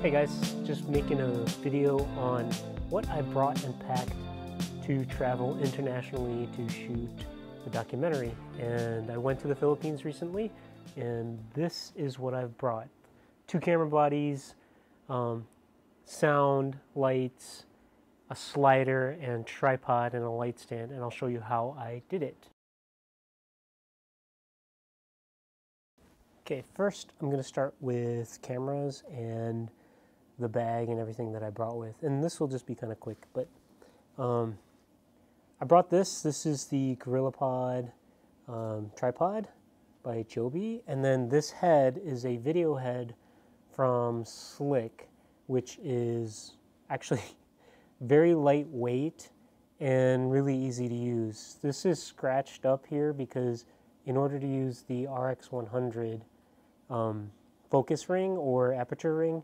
Hey guys, just making a video on what I brought and packed to travel internationally to shoot a documentary. And I went to the Philippines recently, and this is what I've brought. 2 camera bodies, sound, lights, a slider, and tripod, and a light stand, and I'll show you how I did it. Okay, first I'm going to start with cameras and the bag and everything that I brought with, and this will just be kind of quick, but I brought this. This is the GorillaPod tripod by Joby, and then this head is a video head from Slick, which is actually very lightweight and really easy to use. This is scratched up here because in order to use the RX100 focus ring or aperture ring,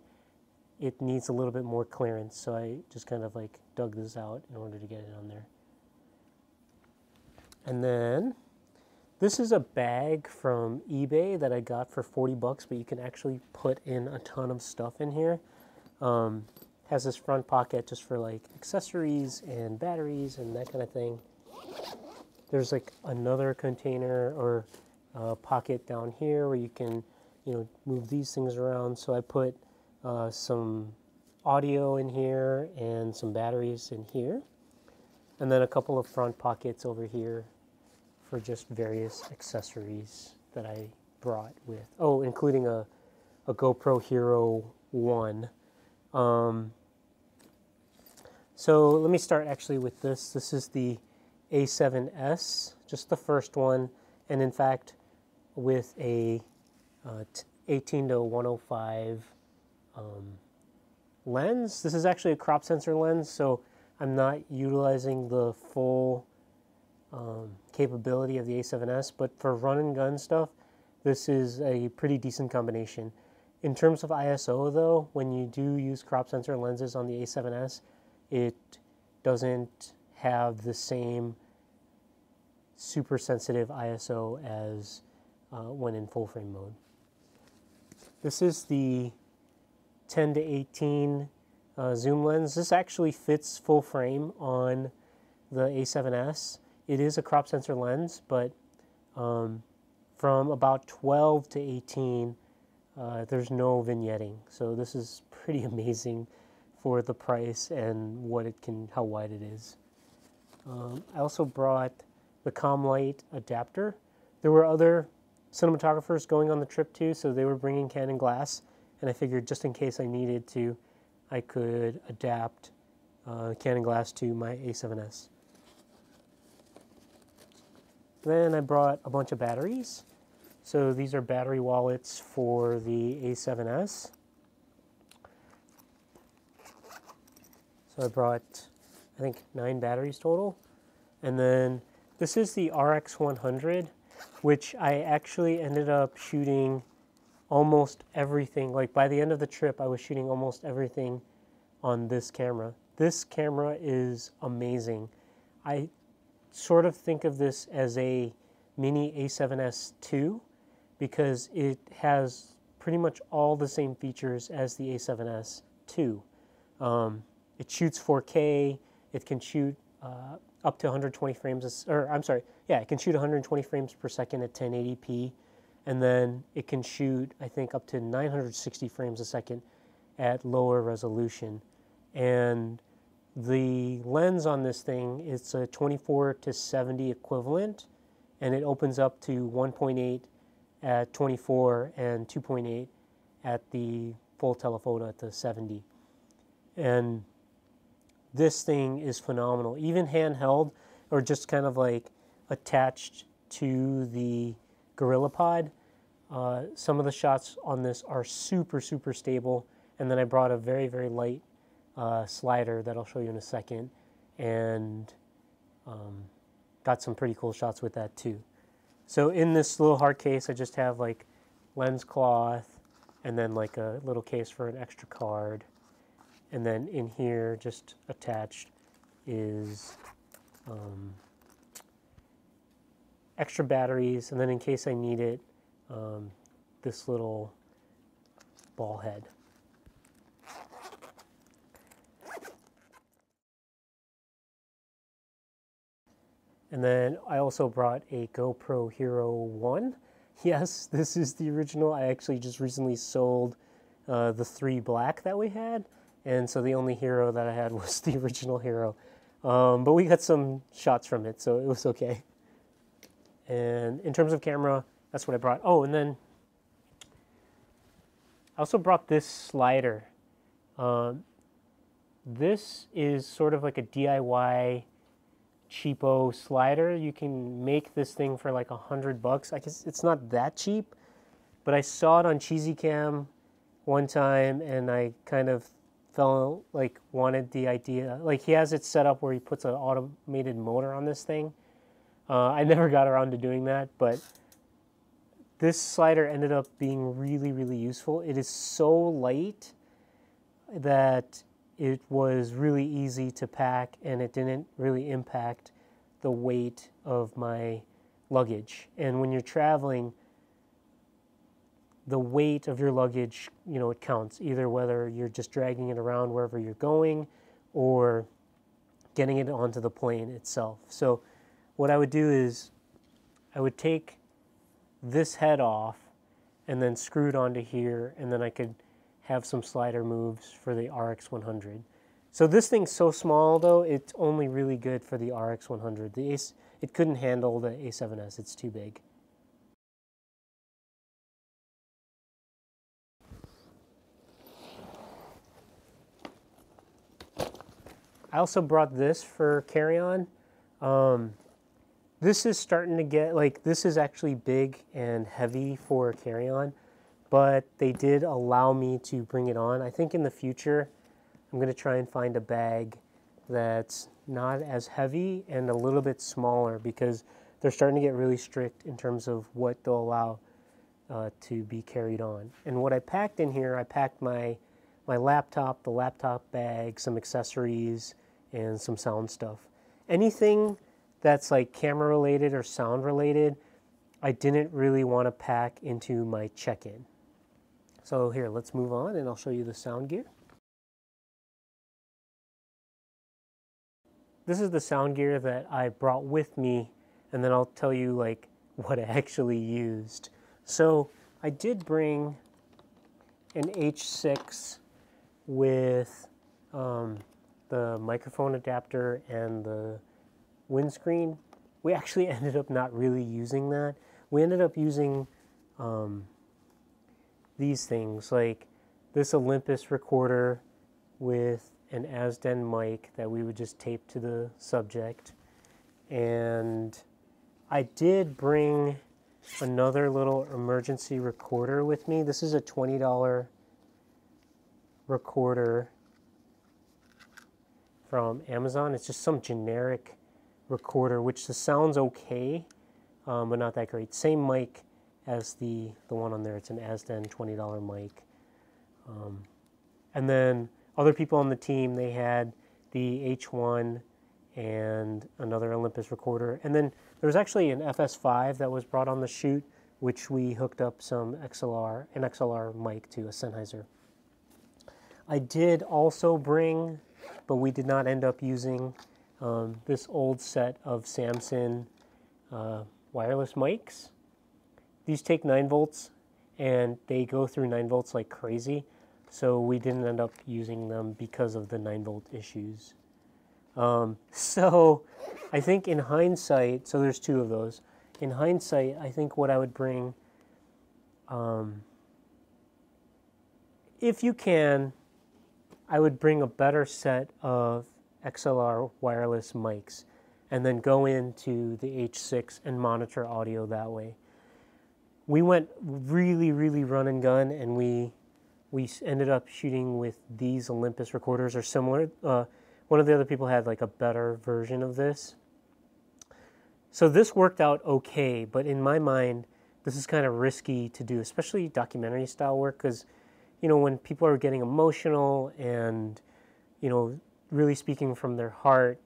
it needs a little bit more clearance, so I just kind of like dug this out in order to get it on there. And then this is a bag from eBay that I got for 40 bucks, but you can actually put in a ton of stuff in here. Has this front pocket just for like accessories and batteries and that kind of thing. There's like another container or pocket down here where you can, move these things around. So I put some audio in here and some batteries in here, and then a couple of front pockets over here for just various accessories that I brought with. Oh, including a GoPro Hero 1. So let me start actually with this. This is the A7S, just the first one, and in fact with a 18-105 lens. This is actually a crop sensor lens, so I'm not utilizing the full capability of the A7S, but for run and gun stuff, this is a pretty decent combination. In terms of ISO though, when you do use crop sensor lenses on the A7S, it doesn't have the same super sensitive ISO as when in full frame mode. This is the 10-18 zoom lens. This actually fits full frame on the A7S. It is a crop sensor lens, but from about 12 to 18, there's no vignetting. So this is pretty amazing for the price and what it can, how wide it is. I also brought the ComLight adapter. There were other cinematographers going on the trip too, so they were bringing Canon glass, and I figured just in case I needed to, I could adapt Canon glass to my A7S. Then I brought a bunch of batteries. So these are battery wallets for the A7S. So I brought, I think, 9 batteries total. And then this is the RX100, which I actually ended up shooting almost everything. Like by the end of the trip, I was shooting almost everything on this camera. This camera is amazing. I sort of think of this as a mini A7S II because it has pretty much all the same features as the A7S II. It shoots 4K. It can shoot up to 120 frames, it can shoot 120 frames per second at 1080p, and then it can shoot, I think, up to 960 frames a second at lower resolution. And the lens on this thing, it's a 24-70 equivalent, and it opens up to 1.8 at 24 and 2.8 at the full telephoto at the 70. And this thing is phenomenal. Even handheld or just kind of like attached to the GorillaPod, some of the shots on this are super, super stable. And then I brought a very, very light slider that I'll show you in a second, and got some pretty cool shots with that too. So in this little hard case, I just have like lens cloth and then like a little case for an extra card. And then in here, just attached, is extra batteries, and then in case I need it, this little ball head. And then I also brought a GoPro Hero 1. Yes, this is the original. I actually just recently sold the 3 black that we had, and so the only Hero that I had was the original Hero. But we got some shots from it, so it was okay. And in terms of camera, that's what I brought. Oh, and then I also brought this slider. This is sort of like a DIY cheapo slider. You can make this thing for like $100. I guess it's not that cheap, but I saw it on Cheesy Cam one time and I kind of felt like wanted the idea. Like he has it set up where he puts an automated motor on this thing. I never got around to doing that, but this slider ended up being really, really useful. It is so light that it was really easy to pack and it didn't really impact the weight of my luggage. And when you're traveling, the weight of your luggage, you know, it counts, either whether you're just dragging it around wherever you're going or getting it onto the plane itself. So what I would do is I would take this head off and then screw it onto here, and then I could have some slider moves for the RX100. So this thing's so small though, it's only really good for the RX100. It couldn't handle the A7S, it's too big. I also brought this for carry-on. This is starting to get, like, this is actually big and heavy for carry-on, but they did allow me to bring it on. I think in the future, I'm going to try and find a bag that's not as heavy and a little bit smaller, because they're starting to get really strict in terms of what they'll allow to be carried on. And what I packed in here, I packed my laptop, the laptop bag, some accessories, and some sound stuff. Anything that's like camera related or sound related, I didn't really want to pack into my check-in. So here, let's move on and I'll show you the sound gear. This is the sound gear that I brought with me, and then I'll tell you like what I actually used. So I did bring an H6 with the microphone adapter and the windscreen. We actually ended up not really using that. We ended up using these things, like this Olympus recorder with an Asden mic that we would just tape to the subject. And I did bring another little emergency recorder with me. This is a $20 recorder from Amazon. It's just some generic recorder, which the sound's okay, but not that great. Same mic as the one on there. It's an Asden $20 mic. And then other people on the team, they had the H1 and another Olympus recorder. And then there was actually an FS5 that was brought on the shoot, which we hooked up an XLR mic to, a Sennheiser. I did also bring, but we did not end up using, this old set of Samson wireless mics. These take 9 volts and they go through 9 volts like crazy, so we didn't end up using them because of the 9 volt issues. So I think in hindsight, so there's 2 of those. In hindsight, I think what I would bring, if you can, I would bring a better set of XLR wireless mics and then go into the H6 and monitor audio that way. We went really, really run and gun, and we ended up shooting with these Olympus recorders or similar. One of the other people had like a better version of this. So this worked out okay, but in my mind, this is kind of risky to do, especially documentary style work, because, you know, when people are getting emotional and, you know, really speaking from their heart,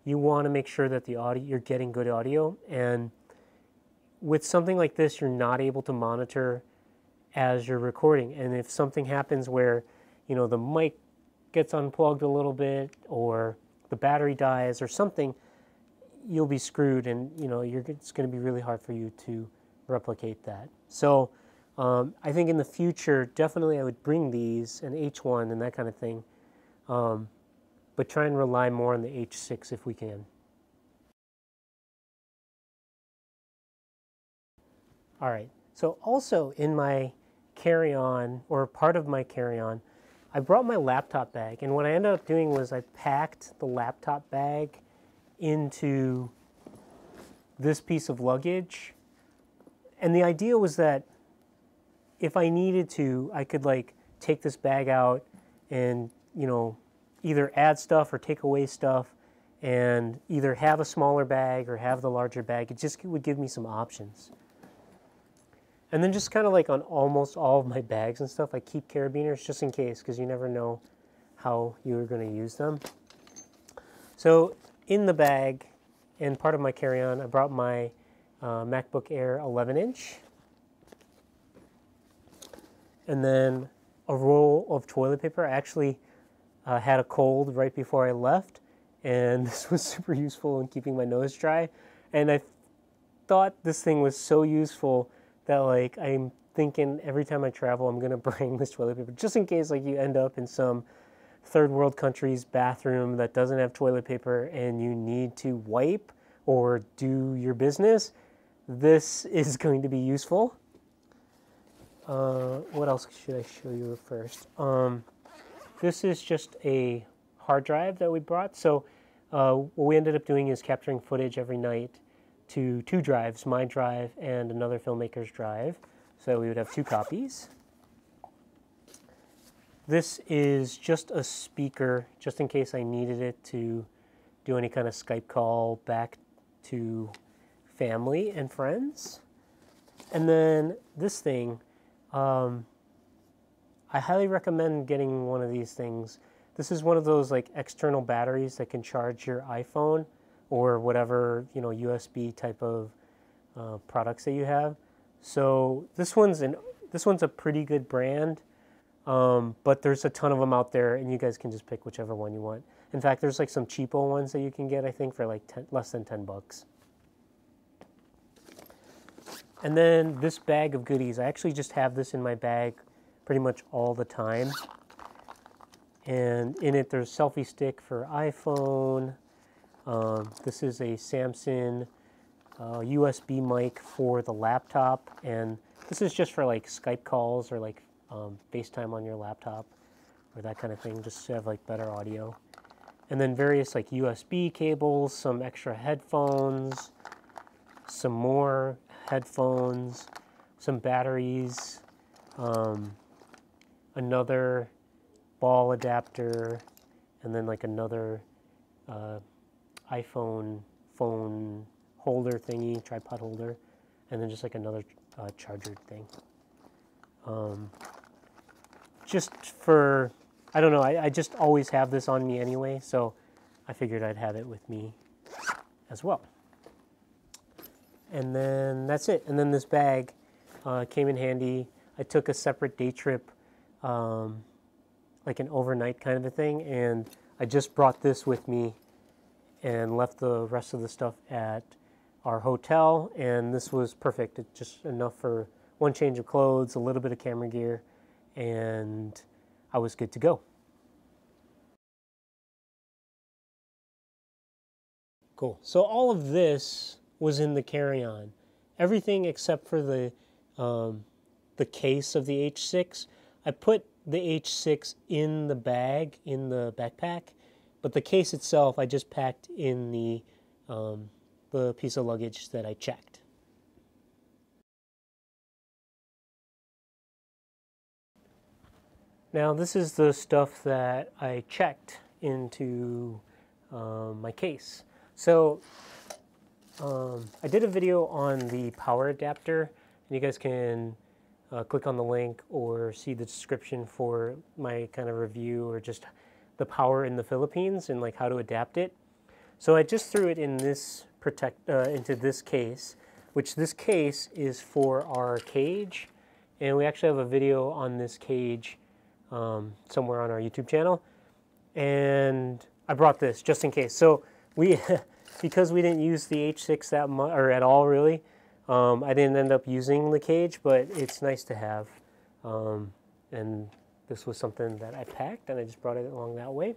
you want to make sure that the audio, you're getting good audio. And with something like this, you're not able to monitor as you're recording. And if something happens where, you know, the mic gets unplugged a little bit or the battery dies or something, you'll be screwed, and it's going to be really hard for you to replicate that. So I think in the future, definitely I would bring these, an H1 and that kind of thing, but try and rely more on the H6 if we can. All right, so also in my carry-on, or part of my carry-on, I brought my laptop bag, and what I ended up doing was I packed the laptop bag into this piece of luggage, and the idea was that if I needed to, I could like take this bag out and either add stuff or take away stuff, and either have a smaller bag or have the larger bag. It just would give me some options. And then just kind of like on almost all of my bags and stuff, I keep carabiners just in case, because you never know how you're going to use them. So in the bag and part of my carry-on, I brought my MacBook Air 11-inch. And then a roll of toilet paper. I actually had a cold right before I left, and this was super useful in keeping my nose dry. And I thought this thing was so useful that like I'm thinking every time I travel I'm gonna bring this toilet paper just in case like you end up in some third world country's bathroom that doesn't have toilet paper and you need to wipe or do your business. This is going to be useful. What else should I show you first? This is just a hard drive that we brought. So what we ended up doing is capturing footage every night to 2 drives, my drive and another filmmaker's drive, so we would have 2 copies. This is just a speaker, just in case I needed it to do any kind of Skype call back to family and friends. And then this thing, I highly recommend getting one of these things. This is one of those like external batteries that can charge your iPhone or whatever USB type of products that you have. So this one's a pretty good brand, but there's a ton of them out there, and you guys can just pick whichever one you want. In fact, there's like some cheapo ones that you can get, I think, for like less than 10 bucks. And then this bag of goodies, I actually just have this in my bag pretty much all the time. And in it, there's a selfie stick for iPhone. This is a Samsung USB mic for the laptop, and this is just for like Skype calls or like FaceTime on your laptop or that kind of thing, just to have like better audio. And then various like USB cables, some extra headphones, some more headphones, some batteries, another ball adapter, and then like another iPhone phone holder thingy, tripod holder, and then just like another charger thing. Just for, I don't know, I just always have this on me anyway, so I figured I'd have it with me as well. And then that's it. And then this bag came in handy. I took a separate day trip, like an overnight kind of a thing, and I just brought this with me and left the rest of the stuff at our hotel, and this was perfect. It's just enough for one change of clothes, a little bit of camera gear, and I was good to go. Cool. So all of this was in the carry-on. Everything except for the case of the H6. I put the H6 in the bag, in the backpack, but the case itself I just packed in the piece of luggage that I checked. Now this is the stuff that I checked into my case. So I did a video on the power adapter, and you guys can click on the link or see the description for my kind of review or just the power in the Philippines and like how to adapt it. So I just threw it in this into this case, which this case is for our cage, and we actually have a video on this cage somewhere on our YouTube channel. And I brought this just in case. So we because we didn't use the H6 that much, or at all really, I didn't end up using the cage, but it's nice to have. And this was something that I packed, and I just brought it along that way.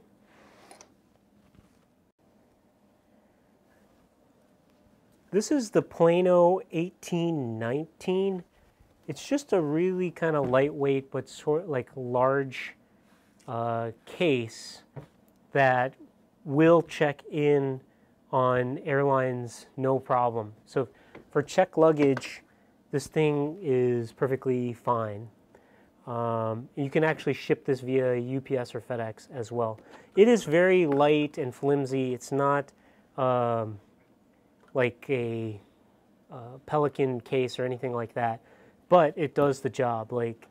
This is the Plano 1819. It's just a really kind of lightweight but sort of like large case that will check in on airlines no problem. So for check luggage, this thing is perfectly fine. You can actually ship this via UPS or FedEx as well. It is very light and flimsy. It's not like a Pelican case or anything like that, but it does the job. Like,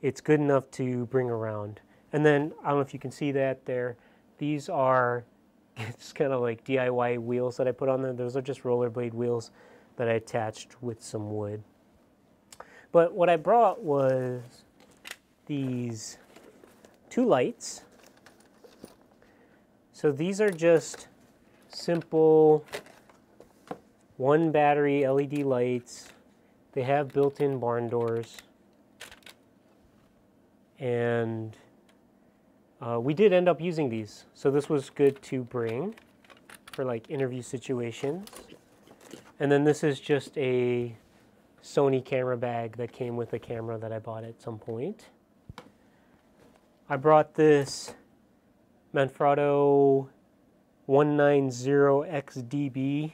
it's good enough to bring around. And then, I don't know if you can see that there, these are it's kind of like DIY wheels that I put on there. Those are just rollerblade wheels that I attached with some wood. But what I brought was these 2 lights. So these are just simple 1 battery LED lights. They have built-in barn doors. And we did end up using these. So this was good to bring for like interview situations. And then this is just a Sony camera bag that came with a camera that I bought at some point. I brought this Manfrotto 190XDB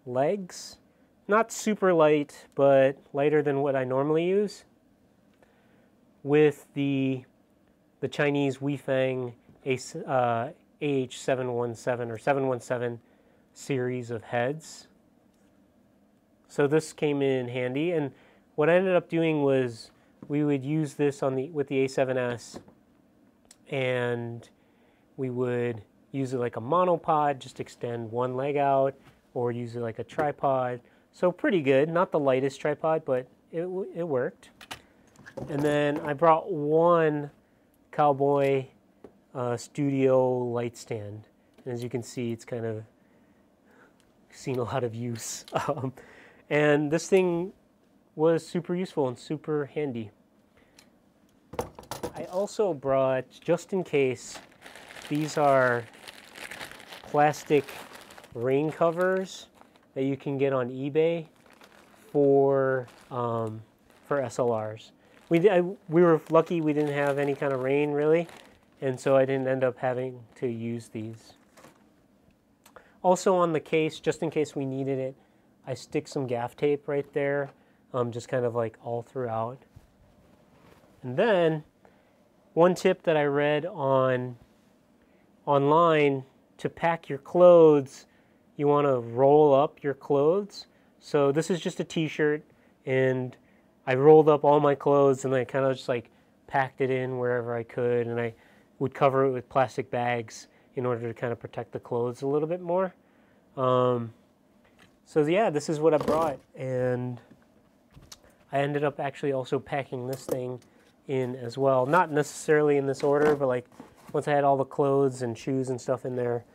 legs. Not super light, but lighter than what I normally use. With the Chinese Weifang AH717 or 717 series of heads. So this came in handy, and what I ended up doing was we would use this with the A7S, and we would use it like a monopod, just extend one leg out, or use it like a tripod. So pretty good, not the lightest tripod, but it worked. And then I brought one Cowboy studio light stand. And as you can see, it's kind of seen a lot of use. And this thing was super useful and super handy. I also brought, just in case, these are plastic rain covers that you can get on eBay for SLRs. We were lucky we didn't have any kind of rain really, and so I didn't end up having to use these. Also on the case, just in case we needed it, I stick some gaff tape right there, just kind of like all throughout. And then one tip that I read online, to pack your clothes, you want to roll up your clothes. So this is just a t-shirt, and I rolled up all my clothes and I kind of just like packed it in wherever I could, and I would cover it with plastic bags in order to kind of protect the clothes a little bit more. So yeah, this is what I brought, and I ended up actually also packing this thing in as well. Not necessarily in this order, but like once I had all the clothes and shoes and stuff in there,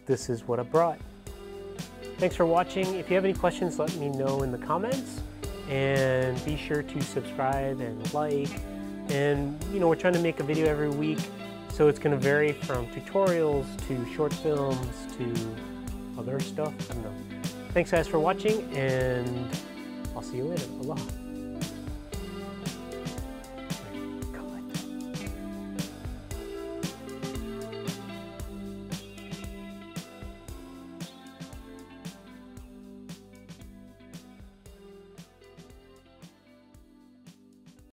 this is what I brought. Thanks for watching. If you have any questions, let me know in the comments, and be sure to subscribe and like. And you know, we're trying to make a video every week, so it's going to vary from tutorials to short films to other stuff. I don't know. Thanks guys for watching, and I'll see you later. Aloha.